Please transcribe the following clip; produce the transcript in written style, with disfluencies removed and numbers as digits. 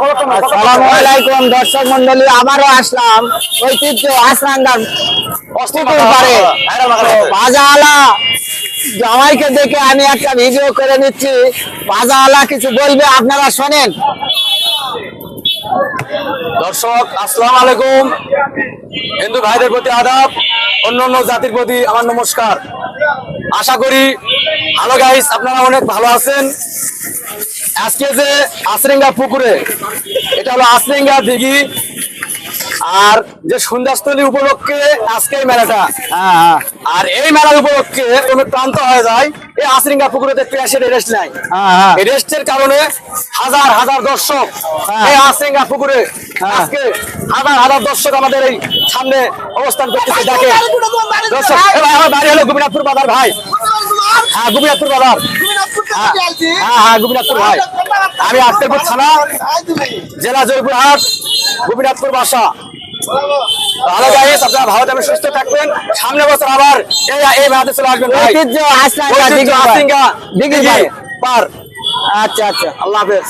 আসসালামু আলাইকুম দর্শক মন্ডলী, আবারও আসলাম ঐতিহ্য আসরাঙ্গার পারে বাজাওয়ালা জামাইকে দেখে আমি একটা ভিডিও করে নিচ্ছি। বাজাওয়ালা কিছু বলবে, আপনারা শোনেন। দর্শক আসসালামু আলাইকুম, হিন্দু ভাইদের প্রতি আদাব, অন্য জাতির প্রতি আমার নমস্কার। আশা করি হ্যালো গাইস, আপনারা অনেক ভালো আছেন। আজকে যে আসরিঙ্গা পুকুরে, এটা হলো আসরিঙ্গা দিঘি, আর যে সন্ধ্যাস্থলী উপলক্ষে আজকে এই মেলাটা, আর এই মেলার উপলক্ষে কোনো ক্লান্ত হয়ে যায় এই আসরিঙ্গা পুকুরে দেখতে আসে রেস্ট নাই। এই রেস্টের কারণে হাজার হাজার দর্শক এই আসরিঙ্গা পুকুরে আজকে হাজার হাজার দর্শক আমাদের এই সামনে অবস্থান করতেছে। দেখে দর্শক, আমার বাড়ি হলো গোপীনাথপুর বাজার ভাই। হ্যাঁ, গোপীনাথপুর বাজার। হ্যাঁ, গোপীনাথপুর ভাই। আমি আক্তারপুর থানা, জেলা জয়পুরহাট, গোপীনাথপুর বাসা। ভালো গাইস, আপনারা ভালো থাকবেন, সুস্থ থাকবেন। সামনে বছর আবার এই মেলাতে চলে আসবেন ভাই। ঐতিহ্য আসরাঙ্গা দিঘি দিঘি পার। আচ্ছা আচ্ছা, আল্লাহ হাফেজ।